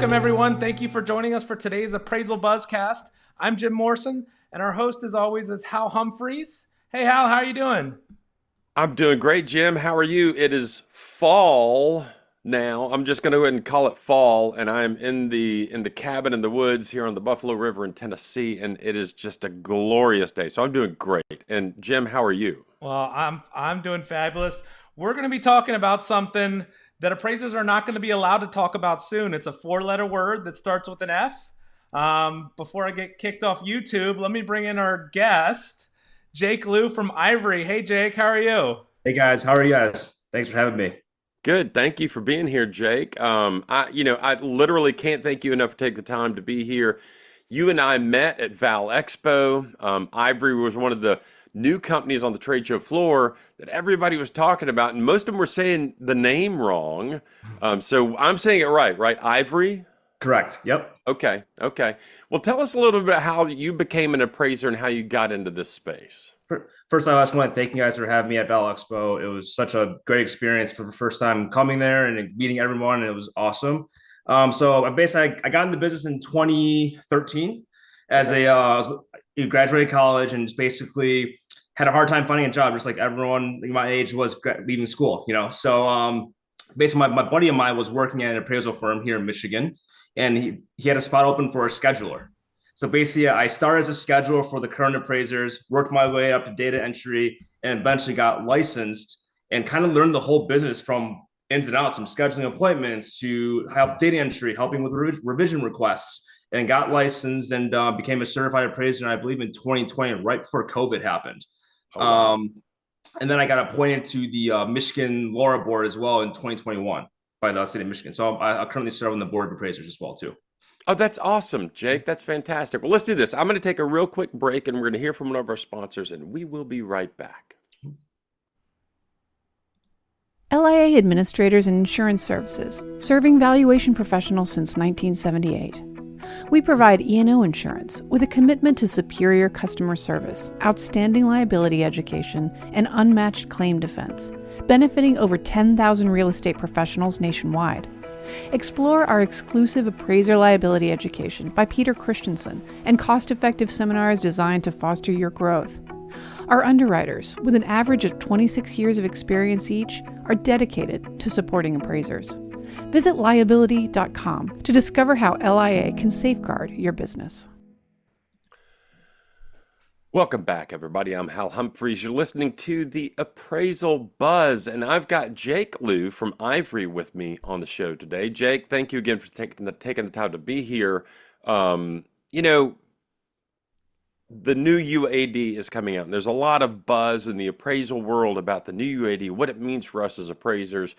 Welcome, everyone. Thank you for joining us for today's Appraisal Buzzcast. I'm Jim Morrison, and our host, as always, is Hal Humphreys. Hey, Hal, how are you doing? I'm doing great, Jim. How are you? It is fall now. I'm just going to go ahead and call it fall, and I'm in the cabin in the woods here on the Buffalo River in Tennessee, and it is just a glorious day. So I'm doing great. And Jim, how are you? Well, I'm doing fabulous. We're going to be talking about something that appraisers are not going to be allowed to talk about soon. It's a four-letter word that starts with an F. Before I get kicked off YouTube, let me bring in our guest, Jake Lew from Ivory. Hey, Jake, how are you? Hey guys, how are you guys? Thanks for having me. Good. Thank you for being here, Jake. I literally can't thank you enough for taking the time to be here. You and I met at Val Expo. Ivory was one of the new companies on the trade show floor that everybody was talking about, and most of them were saying the name wrong. So I'm saying it right, right? Ivory? Correct. Yep. Okay, okay. Well, tell us a little bit about how you became an appraiser and how you got into this space. First, I just want to thank you guys for having me at Val Expo. It was such a great experience for the first time coming there and meeting everyone, and it was awesome. I got into business in 2013 as a graduated college and just basically had a hard time finding a job, just like everyone my age was leaving school, you know. Basically, my buddy of mine was working at an appraisal firm here in Michigan, and he had a spot open for a scheduler. So basically, I started as a scheduler for the current appraisers, worked my way up to data entry, and eventually got licensed and kind of learned the whole business from ins and outs, from scheduling appointments to help data entry, helping with revision requests, and got licensed and became a certified appraiser, I believe, in 2020, right before COVID happened. Oh, wow. And then I got appointed to the Michigan Laura Board as well in 2021 by the state of Michigan. So I currently serve on the board of appraisers as well, too. Oh, that's awesome, Jake. That's fantastic. Well, let's do this. I'm going to take a real quick break and we're going to hear from one of our sponsors, and we will be right back. LIA Administrators and Insurance Services, serving valuation professionals since 1978. We provide E&O insurance with a commitment to superior customer service, outstanding liability education, and unmatched claim defense, benefiting over 10,000 real estate professionals nationwide. Explore our exclusive appraiser liability education by Peter Christensen and cost-effective seminars designed to foster your growth. Our underwriters, with an average of 26 years of experience each, are dedicated to supporting appraisers. Visit liability.com to discover how LIA can safeguard your business. Welcome back, everybody. I'm Hal Humphreys. You're listening to the Appraisal Buzz, and I've got Jake Lew from Ivory with me on the show today. Jake, thank you again for taking the time to be here. You know, the new UAD is coming out, and there's a lot of buzz in the appraisal world about the new UAD, what it means for us as appraisers.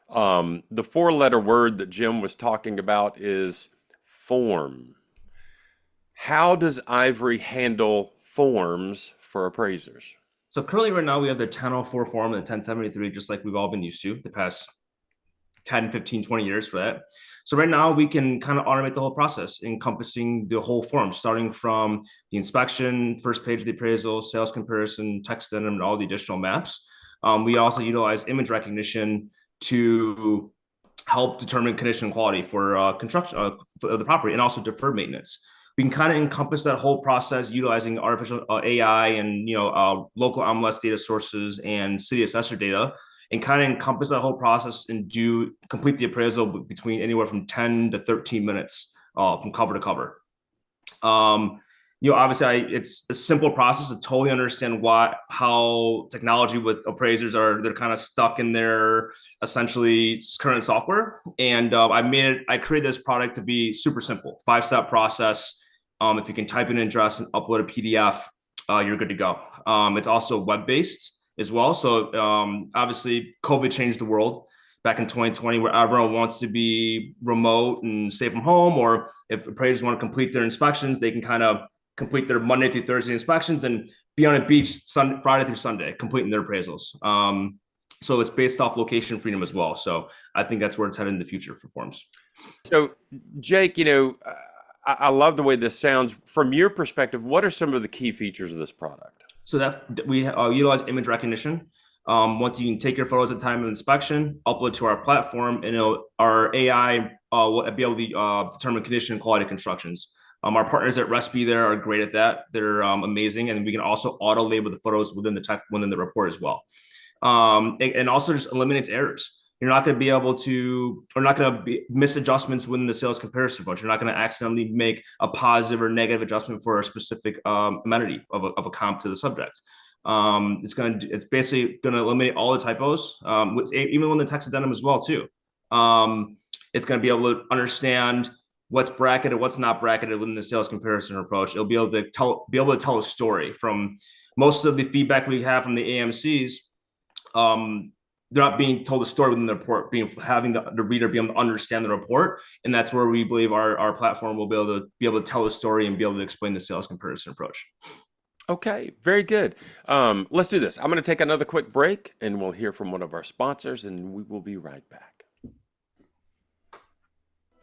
The four-letter word that Jim was talking about is form. How does Ivory handle forms for appraisers? So currently right now we have the 1004 form and the 1073, just like we've all been used to the past 10, 15, 20 years for that. So right now we can kind of automate the whole process, encompassing the whole form, starting from the inspection, first page of the appraisal, sales comparison, text in, and all the additional maps. We also utilize image recognition to help determine condition and quality for construction of the property, and also deferred maintenance. We can kind of encompass that whole process utilizing artificial AI and local MLS data sources and city assessor data, and kind of encompass that whole process and complete the appraisal between anywhere from 10 to 13 minutes from cover to cover. Obviously it's a simple process to totally understand how technology with appraisers they're kind of stuck in their essentially current software. And I created this product to be super simple, 5-step process. If you can type in an address and upload a PDF, you're good to go. It's also web-based as well. So obviously COVID changed the world back in 2020, where everyone wants to be remote and stay from home, or if appraisers want to complete their inspections, they can kind of complete their Monday through Thursday inspections and be on a beach Friday through Sunday, completing their appraisals. So it's based off location freedom as well. So I think that's where it's headed in the future for forms. So, Jake, I love the way this sounds. From your perspective, what are some of the key features of this product? So that we utilize image recognition. Once you can take your photos at time of inspection, upload to our platform, and our AI will be able to determine condition and quality constructions. Our partners at Recipe there are great at that. They're amazing, and we can also auto label the photos within the report as well. And also just eliminates errors. You're not going to be able to, or not going to be miss adjustments within the sales comparison approach. You're not going to accidentally make a positive or negative adjustment for a specific amenity of a comp to the subject. It's basically going to eliminate all the typos, even when the text addendum as well too. It's going to be able to understand what's bracketed, what's not bracketed within the sales comparison approach. It'll be able to tell a story. From most of the feedback we have from the AMCs. They're not being told a story within the report, having the reader be able to understand the report, and that's where we believe our platform will be able to tell a story and be able to explain the sales comparison approach. Okay, very good. Let's do this. I'm going to take another quick break, and we'll hear from one of our sponsors, and we will be right back.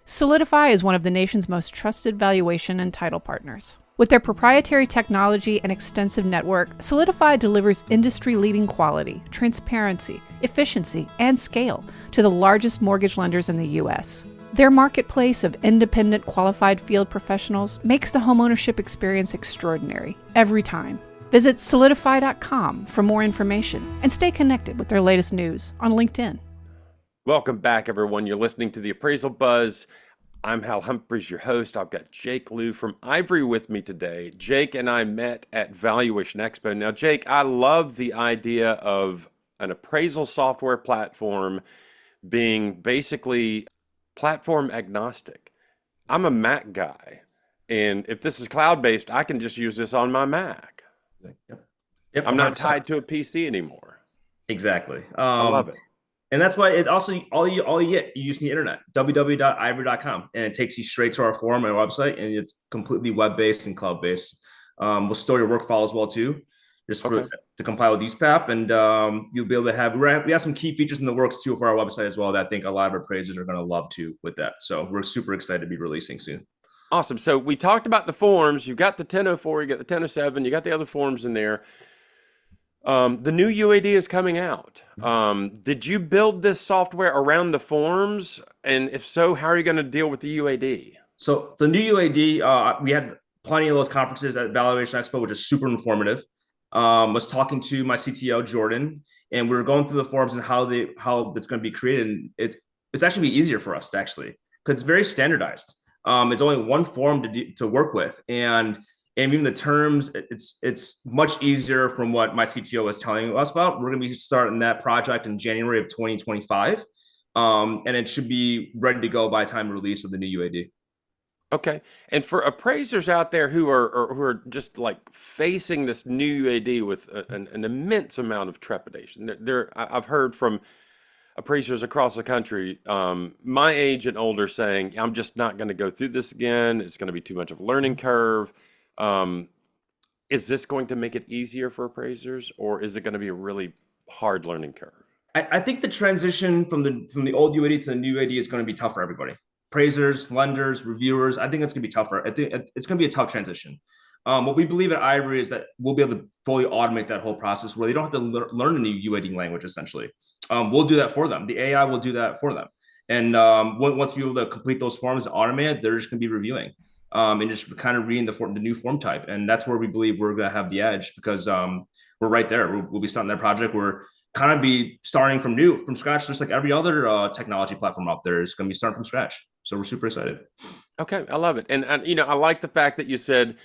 Solidify is one of the nation's most trusted valuation and title partners. With their proprietary technology and extensive network, Solidify delivers industry-leading quality, transparency, efficiency, and scale to the largest mortgage lenders in the U.S. Their marketplace of independent, qualified field professionals makes the homeownership experience extraordinary every time. Visit solidify.com for more information and stay connected with their latest news on LinkedIn. Welcome back, everyone. You're listening to the Appraisal Buzz. I'm Hal Humphreys, your host. I've got Jake Lew from Ivory with me today. Jake and I met at Valuation Expo. Now, Jake, I love the idea of an appraisal software platform being basically platform agnostic. I'm a Mac guy, and if this is cloud-based, I can just use this on my Mac. Yep, I'm not tied to a PC anymore. Exactly. I love it. And that's why it also all you get, you use the internet, www.ivory.com, and it takes you straight to our forum and our website, and it's completely web-based and cloud-based. We'll store your work file as well too, just to comply with USPAP, and you'll be able to have. We have some key features in the works too for our website as well that I think a lot of appraisers are going to love too with that. So we're super excited to be releasing soon. Awesome. So we talked about the forms. You've got the 1004, you got the 1007, you got the other forms in there. The new UAD is coming out. Did you build this software around the forms? And if so, how are you going to deal with the UAD? So the new UAD, we had plenty of those conferences at Valuation Expo, which is super informative. Was talking to my CTO, Jordan, and we were going through the forms and how it's going to be created. And it's actually be easier for us to because it's very standardized. It's only one form to work with. And even the terms, it's much easier from what my CTO was telling us about. We're going to be starting that project in January of 2025, and it should be ready to go by the time of release of the new UAD. Okay, and for appraisers out there who are just like facing this new UAD with an immense amount of trepidation, I've heard from appraisers across the country, my age and older, saying, "I'm just not going to go through this again. It's going to be too much of a learning curve." Is this going to make it easier for appraisers, or is it going to be a really hard learning curve? I think the transition from the old UAD to the new UAD is going to be tough for everybody. Appraisers, lenders, reviewers. I think it's going to be tougher. I think it's going to be a tough transition. What we believe at Ivory is that we'll be able to fully automate that whole process where they don't have to learn a new UAD language, essentially. We'll do that for them. The AI will do that for them. And once we're able to complete those forms and automate it, they're just going to be reviewing. And just kind of reading the new form type. And that's where we believe we're going to have the edge because we're right there. We'll be starting that project. We're kind of be starting from scratch, just like every other technology platform out there is going to be starting from scratch. So we're super excited. Okay, I love it. And I like the fact that you said,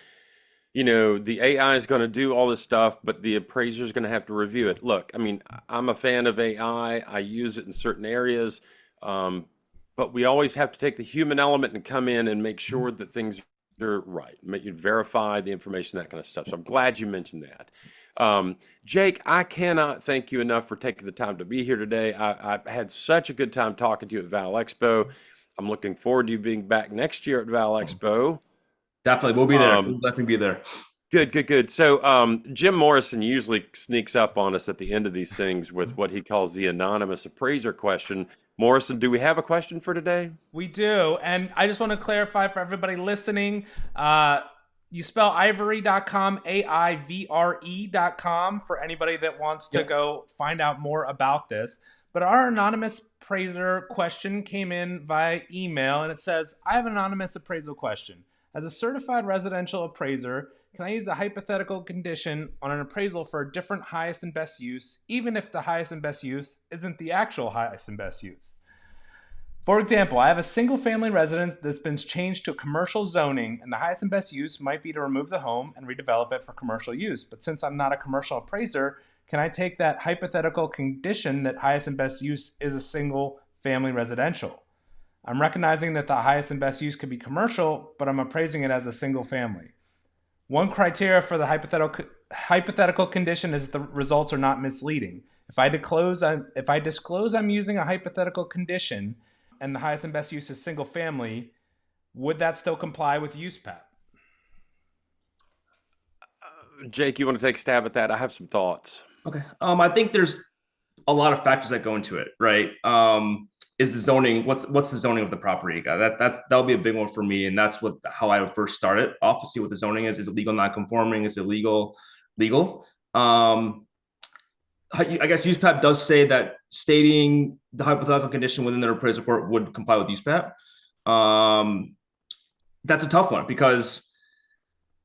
the AI is going to do all this stuff, but the appraiser is going to have to review it. Look, I mean, I'm a fan of AI. I use it in certain areas. But we always have to take the human element and come in and make sure that things are right. Make you verify the information, that kind of stuff. So I'm glad you mentioned that. Jake, I cannot thank you enough for taking the time to be here today. I had such a good time talking to you at Val Expo. I'm looking forward to you being back next year at Val Expo. Definitely. We'll be there. We'll definitely be there. Good. So Jim Morrison usually sneaks up on us at the end of these things with what he calls the anonymous appraiser question. Morrison, do we have a question for today? We do. And I just want to clarify for everybody listening, You spell ivory.com, AIVRE.com, for anybody that wants to go find out more about this. But our anonymous appraiser question came in via email, and it says, I have an anonymous appraisal question. As a certified residential appraiser, can I use a hypothetical condition on an appraisal for a different highest and best use, even if the highest and best use isn't the actual highest and best use? For example, I have a single-family residence that's been changed to commercial zoning, and the highest and best use might be to remove the home and redevelop it for commercial use. But since I'm not a commercial appraiser, can I take that hypothetical condition that highest and best use is a single-family residential? I'm recognizing that the highest and best use could be commercial, but I'm appraising it as a single-family. One criteria for the hypothetical condition is that the results are not misleading. If I disclose I'm using a hypothetical condition and the highest and best use is single family, would that still comply with USPAP? Jake, you want to take a stab at that? I have some thoughts. Okay. I think there's a lot of factors that go into it, right? Is the zoning, what's the zoning of the property? That'll be a big one for me. And that's how I would first start it off to see what the zoning is. Is it legal, non-conforming? Is it legal? I guess USPAP does say that stating the hypothetical condition within their appraisal report would comply with USPAP. That's a tough one because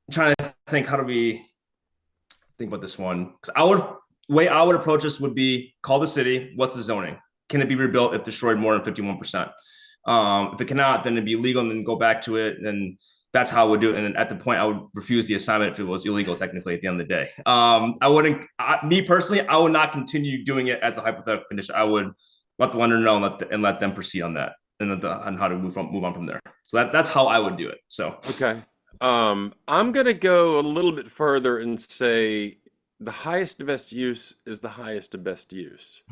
I'm trying to think, how do we think about this one? Because way I would approach this would be call the city. What's the zoning? Can it be rebuilt if destroyed more than 51%? If it cannot, then it'd be illegal, and then go back to it. And that's how I would do it. And then at the point, I would refuse the assignment if it was illegal, technically, at the end of the day. Me personally, I would not continue doing it as a hypothetical condition. I would let the lender know and let them proceed on that and how to move on from there. So that's how I would do it. So okay. I'm going to go a little bit further and say the highest and best use is the highest and best use.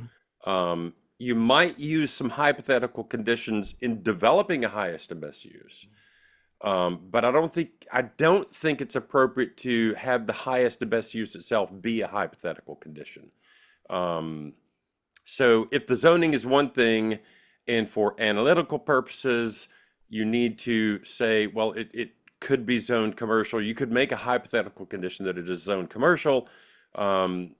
You might use some hypothetical conditions in developing a highest and best use. But I don't think it's appropriate to have the highest and best use itself be a hypothetical condition. So if the zoning is one thing, and for analytical purposes, you need to say, well, it could be zoned commercial. You could make a hypothetical condition that it is zoned commercial. But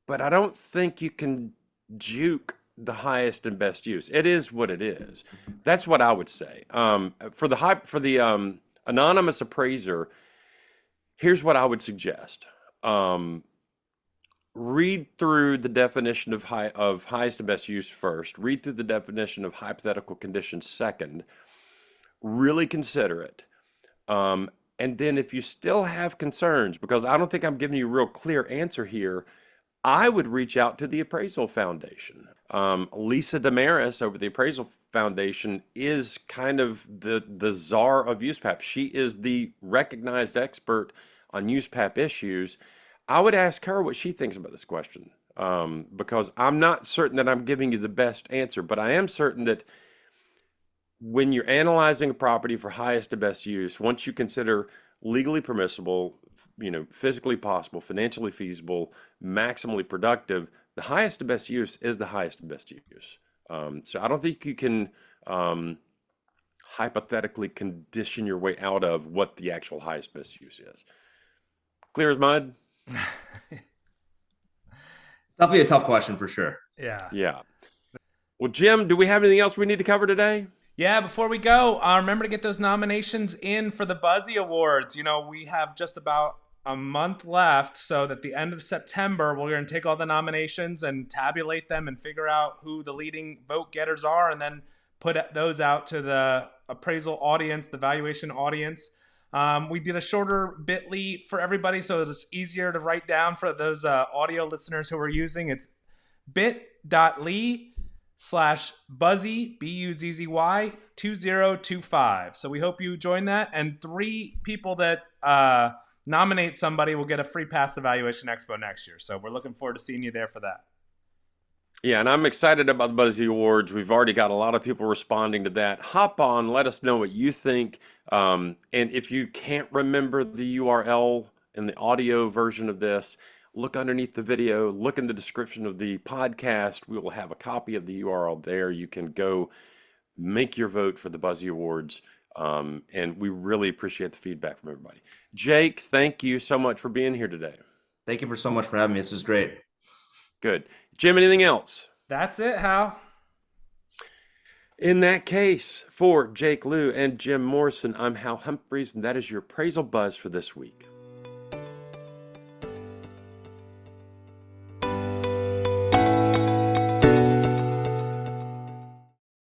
I don't think you can juke the highest and best use. It is what it is. That's what I would say. For the anonymous appraiser, here's what I would suggest. Read through the definition of highest and best use first. Read through the definition of hypothetical condition second. Really consider it. And then if you still have concerns, because I don't think I'm giving you a real clear answer here, I would reach out to the Appraisal Foundation. Lisa Damaris over the Appraisal Foundation is kind of the czar of USPAP. She is the recognized expert on USPAP issues. I would ask her what she thinks about this question, because I'm not certain that I'm giving you the best answer, but I am certain that when you're analyzing a property for highest and best use, once you consider legally permissible, physically possible, financially feasible, maximally productive, the highest and best use is the highest and best use. So I don't think you can hypothetically condition your way out of what the actual highest best use is. Clear as mud? it's definitely a tough question for sure. Yeah. Well, Jim, do we have anything else we need to cover today? Yeah, before we go, remember to get those nominations in for the Buzzy Awards. We have just about a month left, so that the end of September, we're going to take all the nominations and tabulate them and figure out who the leading vote getters are, and then put those out to the appraisal audience, the valuation audience. We did a shorter bit.ly for everybody, so it's easier to write down for those audio listeners who are using. It's bit.ly/Buzzy, BUZZY 2025. So we hope you join that. And 3 people that nominate somebody will get a free pass to Valuation Expo next year. So we're looking forward to seeing you there for that. Yeah, and I'm excited about the Buzzy Awards. We've already got a lot of people responding to that. Hop on, let us know what you think. And if you can't remember the URL in the audio version of this, look underneath the video, look in the description of the podcast. We will have a copy of the URL there. You can go make your vote for the Buzzy Awards. And we really appreciate the feedback from everybody. Jake, thank you so much for being here today. Thank you so much for having me. This was great. Good. Jim, anything else? That's it, Hal. In that case, for Jake Lew and Jim Morrison, I'm Hal Humphreys, and that is your appraisal buzz for this week.